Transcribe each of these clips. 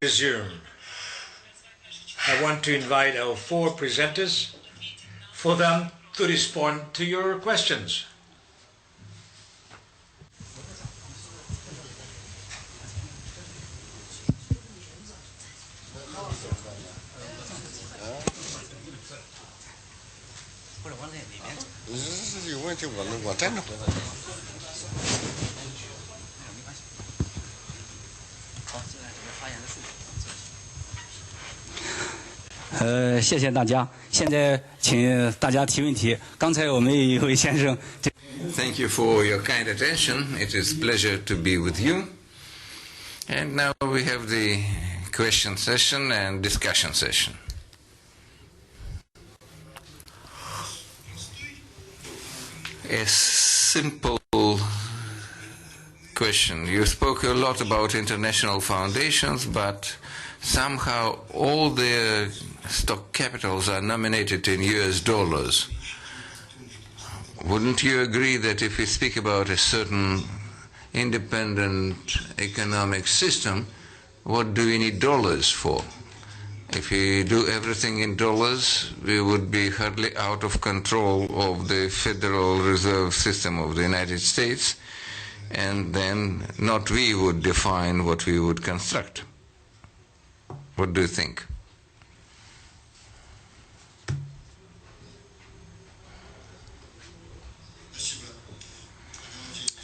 Resume. I want to invite our four presenters for them to respond to your questions. Thank you for your kind attention. It is a pleasure to be with you. And now we have the question session and discussion session. A simple question. You spoke a lot about international foundations, but somehow all their stock capitals are nominated in US dollars. Wouldn't you agree that if we speak about a certain independent economic system, what do we need dollars for? If we do everything in dollars, we would be hardly out of control of the Federal Reserve System of the United States, and then not we would define what we would construct. What do you think?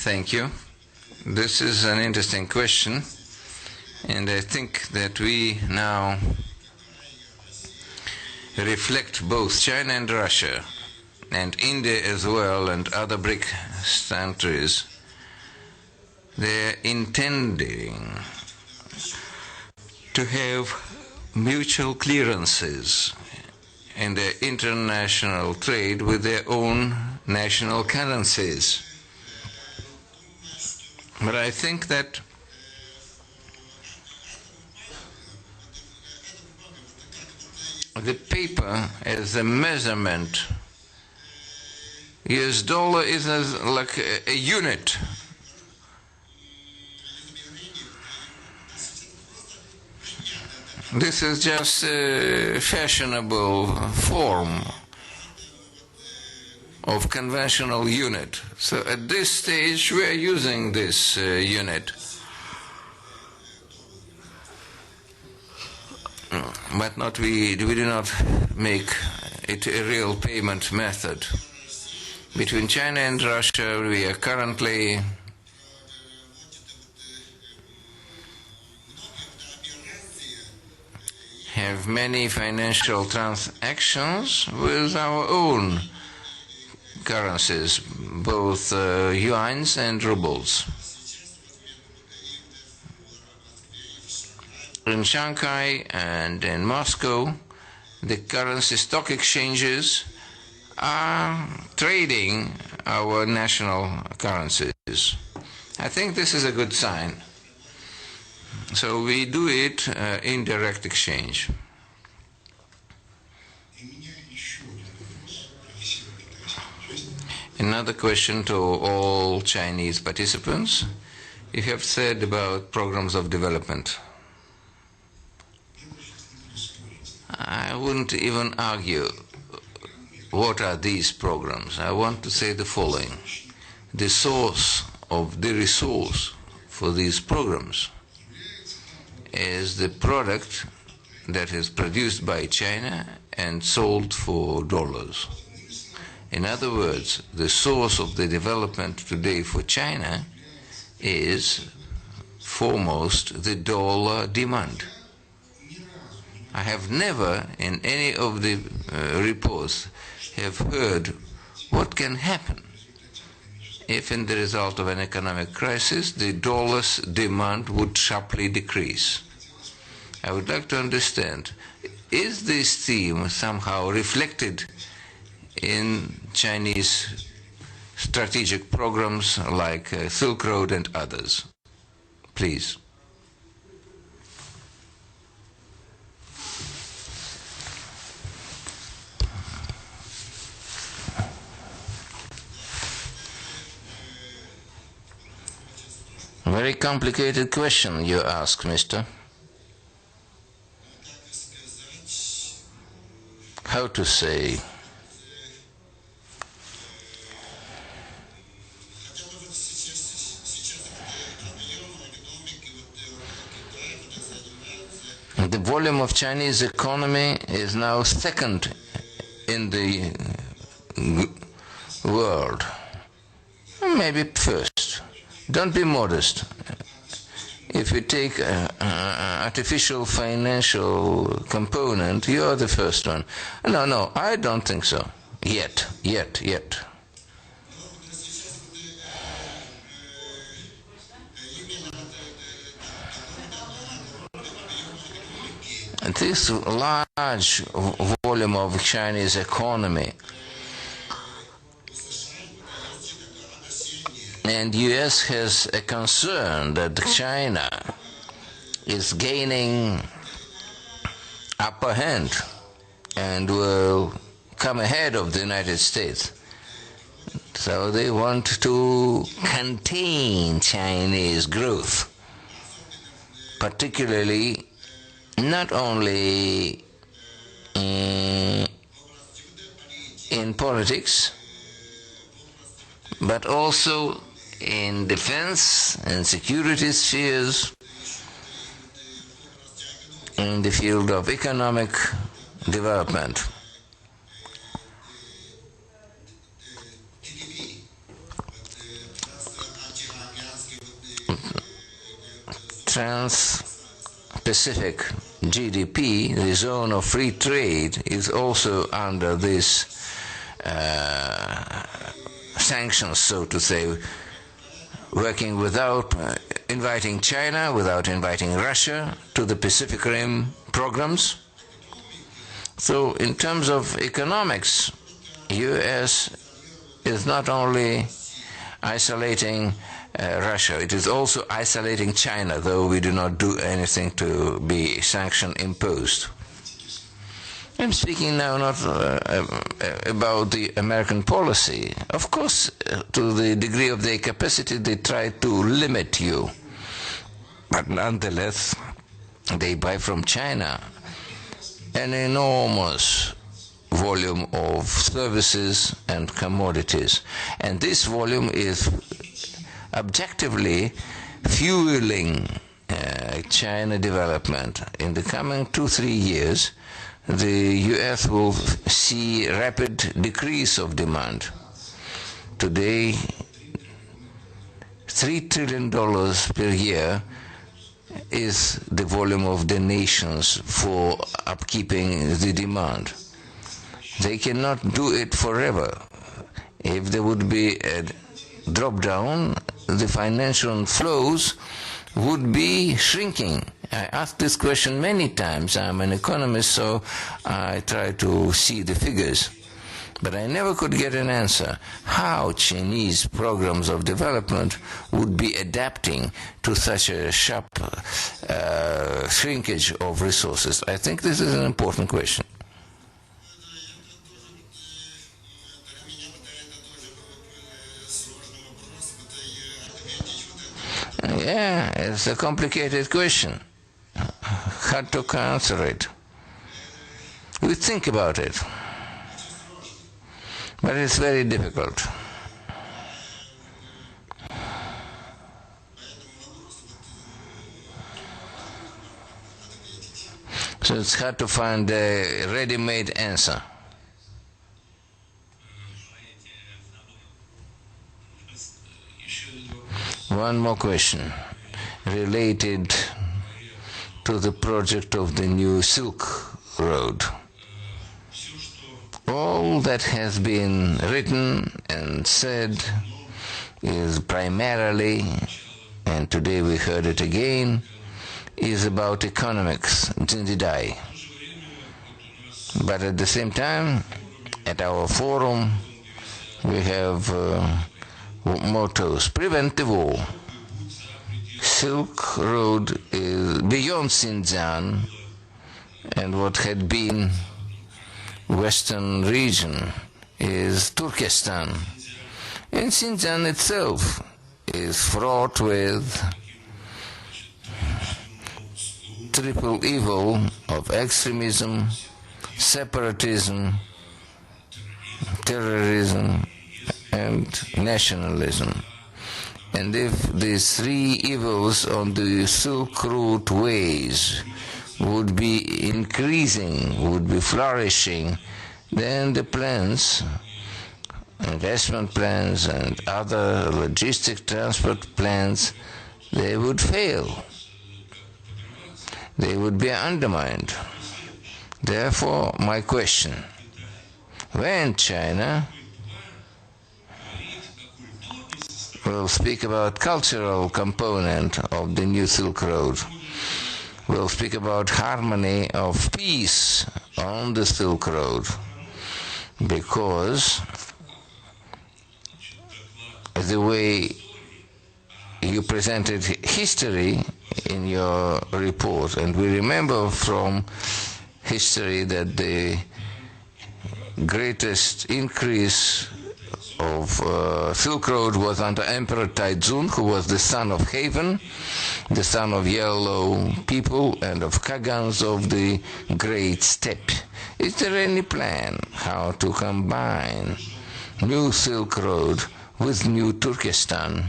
Thank you. This is an interesting question, and I think that we now reflect both China and Russia, and India as well, and other BRIC countries. They're intending to have mutual clearances in their international trade with their own national currencies. But I think that the paper as a measurement, US dollar is like a unit. This is just a fashionable form of conventional unit. So at this stage we are using this unit. But we do not make it a real payment method. Between China and Russia we are currently have many financial transactions with our own currencies, both yuans and rubles. In Shanghai and in Moscow, the currency stock exchanges are trading our national currencies. I think this is a good sign. So we do it in direct exchange. Another question to all Chinese participants. You have said about programs of development. I wouldn't even argue what are these programs. I want to say the following. The source of the resource for these programs is the product that is produced by China and sold for dollars. In other words, the source of the development today for China is foremost the dollar demand. I have never in any of the reports have heard what can happen if in the result of an economic crisis the dollar's demand would sharply decrease. I would like to understand, is this theme somehow reflected in Chinese strategic programs like Silk Road and others? Please. Very complicated question you ask, mister. how to say, the volume of Chinese economy is now second in the world. Maybe first. Don't be modest. If you take an artificial financial component, you are the first one. No, I don't think so. Yet. This large volume of Chinese economy and US has a concern that China is gaining upper hand and will come ahead of the United States. So they want to contain Chinese growth, particularly not only in politics, but also in defense and security spheres, in the field of economic development. Trans-Pacific GDP, the zone of free trade, is also under this sanctions, so to say, working without inviting China, without inviting Russia to the Pacific Rim programs. So in terms of economics, US is not only isolating Russia, it is also isolating China, though we do not do anything to be sanction imposed. I'm speaking now not about the American policy. Of course, to the degree of their capacity, they try to limit you. But nonetheless, they buy from China an enormous volume of services and commodities. And this volume is objectively fueling China development. In the coming 2-3 years, the US will see rapid decrease of demand. Today, $3 trillion per year is the volume of donations for upkeeping the demand. They cannot do it forever. If there would be a drop down, the financial flows would be shrinking. I asked this question many times. I'm an economist, so I try to see the figures. But I never could get an answer how Chinese programs of development would be adapting to such a sharp shrinkage of resources. I think this is an important question. Yeah, it's a complicated question. Hard to answer it. We think about it, but it's very difficult. So it's hard to find a ready-made answer. One more question related to the project of the new Silk Road. All that has been written and said is primarily, and today we heard it again, is about economics, Zindidai. But at the same time, at our forum, we have mottos: prevent the war. Silk Road is beyond Xinjiang and what had been Western region is Turkestan. And Xinjiang itself is fraught with triple evil of extremism, separatism, terrorism, and nationalism. And if these three evils on the Silk Road ways would be increasing, would be flourishing, then the plans, investment plans and other logistic transport plans, they would fail. They would be undermined. Therefore, my question, when China will speak about cultural component of the new Silk Road, will speak about harmony of peace on the Silk Road, because the way you presented history in your report, and we remember from history that the greatest increase of Silk Road was under Emperor Taizun, who was the son of Haven, the son of yellow people and of Khagans of the Great Steppe. Is there any plan how to combine new Silk Road with new Turkestan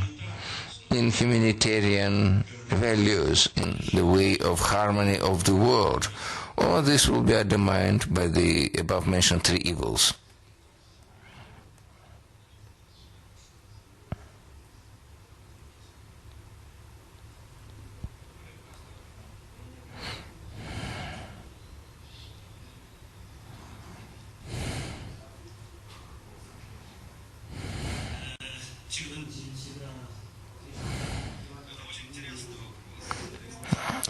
in humanitarian values, in the way of harmony of the world, or this will be undermined by the above-mentioned three evils?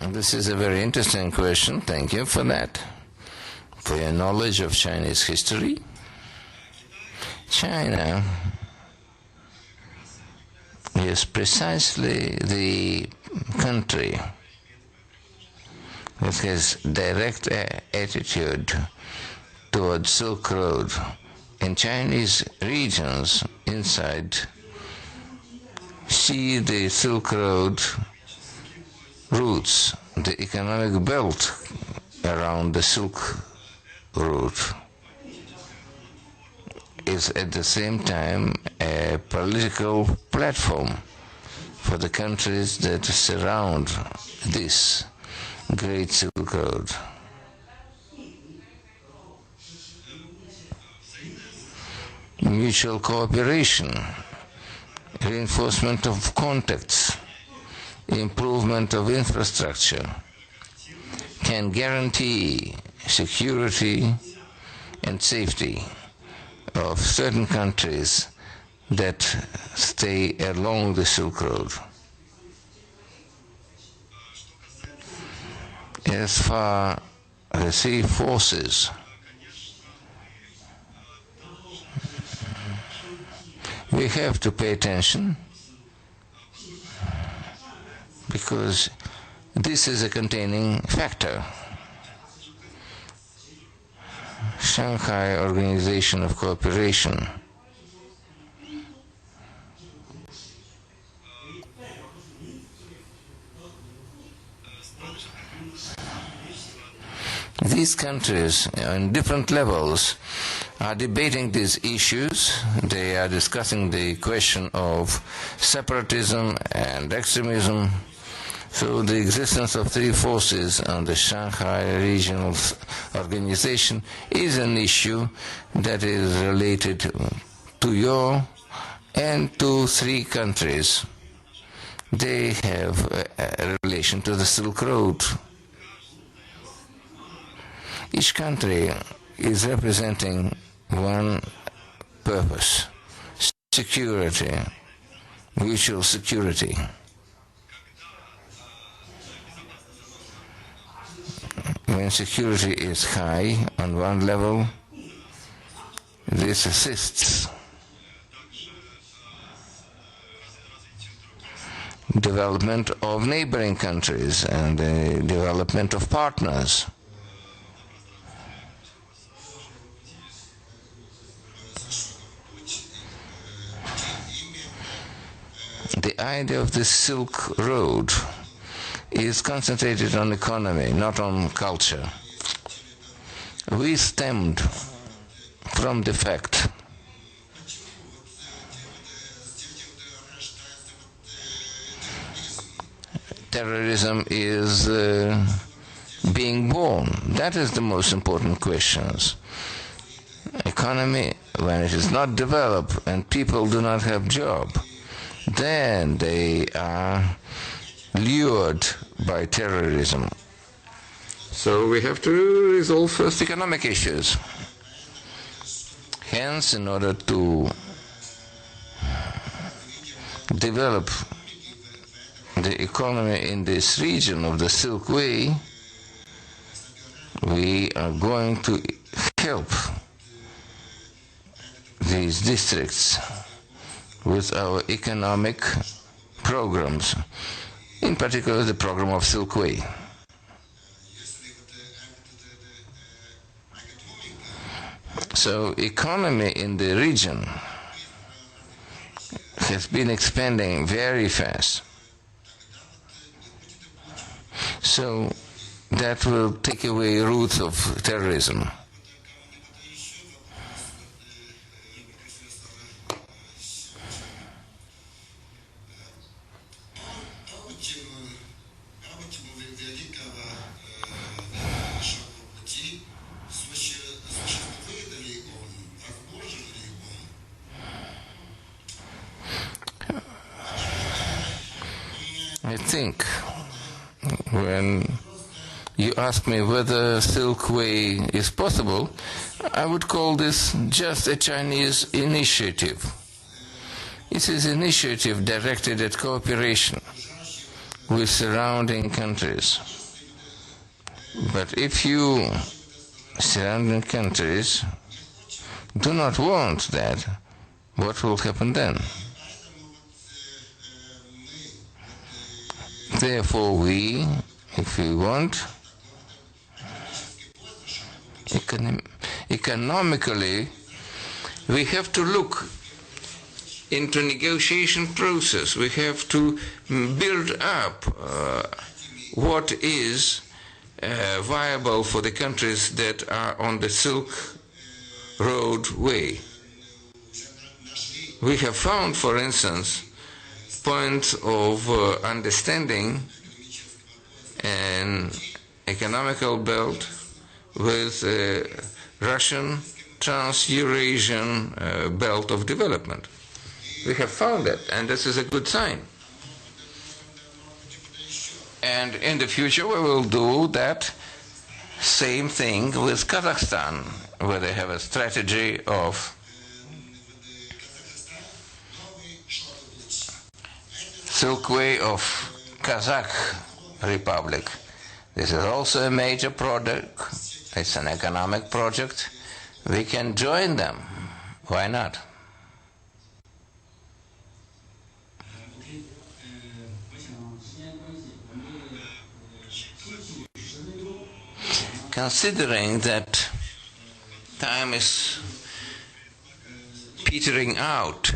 This is a very interesting question. Thank you for that, for your knowledge of Chinese history. China is precisely the country that has direct attitude towards Silk Road. In Chinese regions inside, see the Silk Road routes, the economic belt around the Silk Route is at the same time a political platform for the countries that surround this great Silk Road. Mutual cooperation, reinforcement of contacts, improvement of infrastructure can guarantee security and safety of certain countries that stay along the Silk Road. As far as the three forces, we have to pay attention, because this is a containing factor. Shanghai Organization of Cooperation. These countries on different levels are debating these issues. They are discussing the question of separatism and extremism. So the existence of three forces on the Shanghai Regional Organization is an issue that is related to your and to three countries. They have a relation to the Silk Road. Each country is representing one purpose: security, mutual security. When security is high on one level, this assists development of neighboring countries and the development of partners. The idea of the Silk Road is concentrated on economy, not on culture. we stemmed from the fact terrorism is being born. That is the most important questions. Economy, when it is not developed and people do not have job, then they are lured by terrorism. So we have to resolve first economic issues. Hence, in order to develop the economy in this region of the Silk Way, we are going to help these districts with our economic programs, in particular the program of Silk Way. So economy in the region has been expanding very fast. So that will take away roots of terrorism. I think when you ask me whether Silk Way is possible, I would call this just a Chinese initiative. It is an initiative directed at cooperation with surrounding countries. But if you surrounding countries do not want that, what will happen then? Therefore we, if we want, economically, we have to look into negotiation process. We have to build up what is viable for the countries that are on the Silk Road way. We have found, for instance, points of understanding an economical belt with Russian Trans-Eurasian belt of development. We have found that, and this is a good sign. And in the future we will do that same thing with Kazakhstan, where they have a strategy of Silk Way of Kazakh Republic. This is also a major project. It's an economic project. We can join them. Why not? Considering that time is petering out,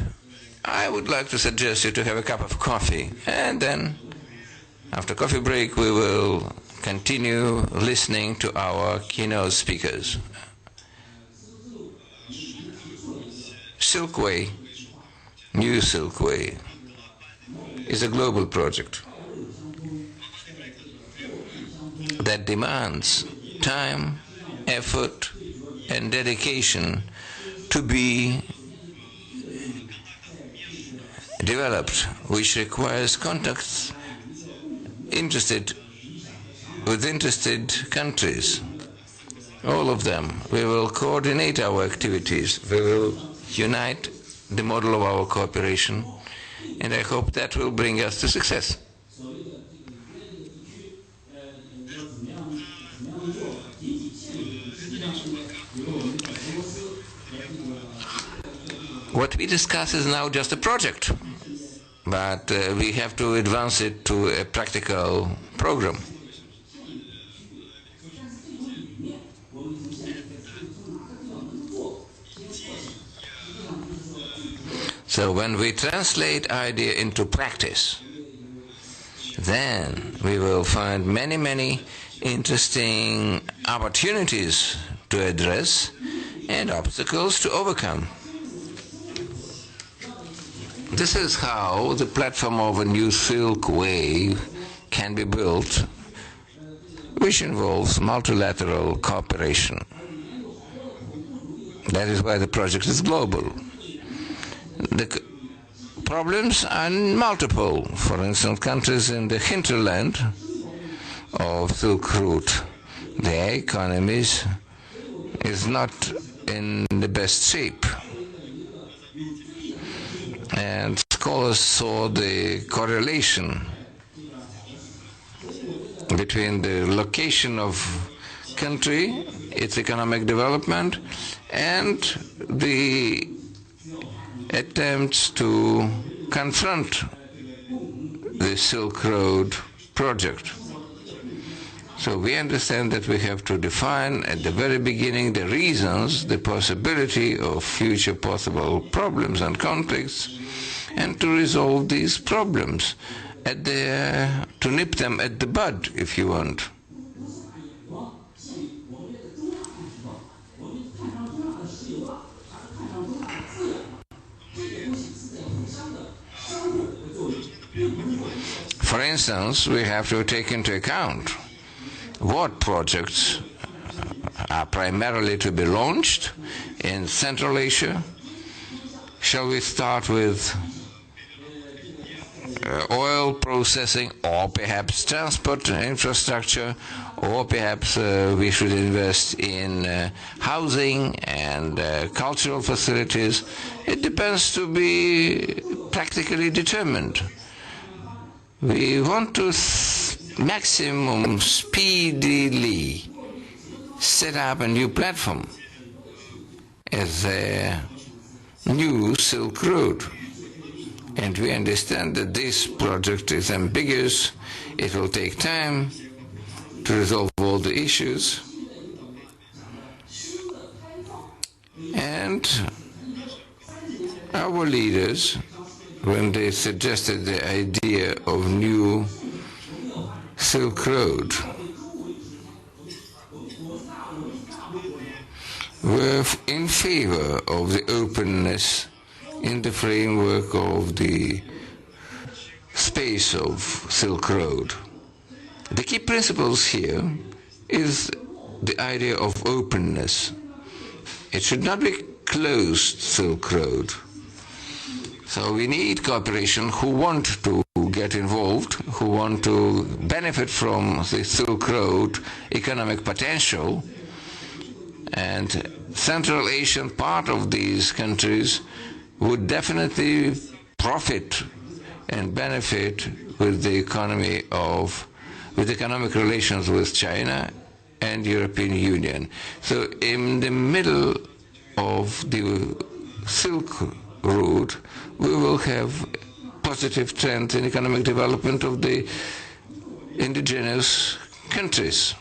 I would like to suggest you to have a cup of coffee, and then after coffee break we will continue listening to our keynote speakers. Silk Way, New Silk Way, is a global project that demands time, effort, and dedication to be developed, which requires contacts with interested countries. All of them. We will coordinate our activities. We will unite the model of our cooperation, and I hope that will bring us to success. What we discuss is now just a project, but we have to advance it to a practical program. So when we translate idea into practice, then we will find many, many interesting opportunities to address and obstacles to overcome. This is how the platform of a new Silk Way can be built, which involves multilateral cooperation. That is why the project is global. The problems are multiple. For instance, countries in the hinterland of Silk Route, their economies is not in the best shape. And scholars saw the correlation between the location of country, its economic development, and the attempts to confront the Silk Road project. So we understand that we have to define at the very beginning the reasons, the possibility of future possible problems and conflicts, and to resolve these problems, to nip them at the bud, if you want. For instance, we have to take into account what projects are primarily to be launched in Central Asia. Shall we start with oil processing, or perhaps transport infrastructure, or perhaps we should invest in housing and cultural facilities? It depends, to be practically determined. We want to maximum speedily set up a new platform as a new Silk Road. And we understand that this project is ambiguous. It will take time to resolve all the issues. And our leaders, when they suggested the idea of new Silk Road, were in favor of the openness in the framework of the space of Silk Road. The key principles here is the idea of openness. It should not be closed Silk Road. So we need cooperation who want to get involved, who want to benefit from the Silk Road economic potential. And Central Asian part of these countries would definitely profit and benefit with the economic relations with China and European Union. So in the middle of the Silk Road, we will have positive trends in economic development of the indigenous countries.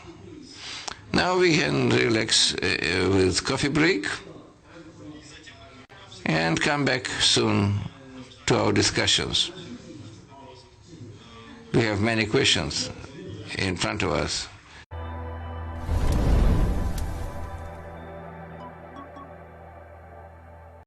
Now we can relax with coffee break and come back soon to our discussions. We have many questions in front of us.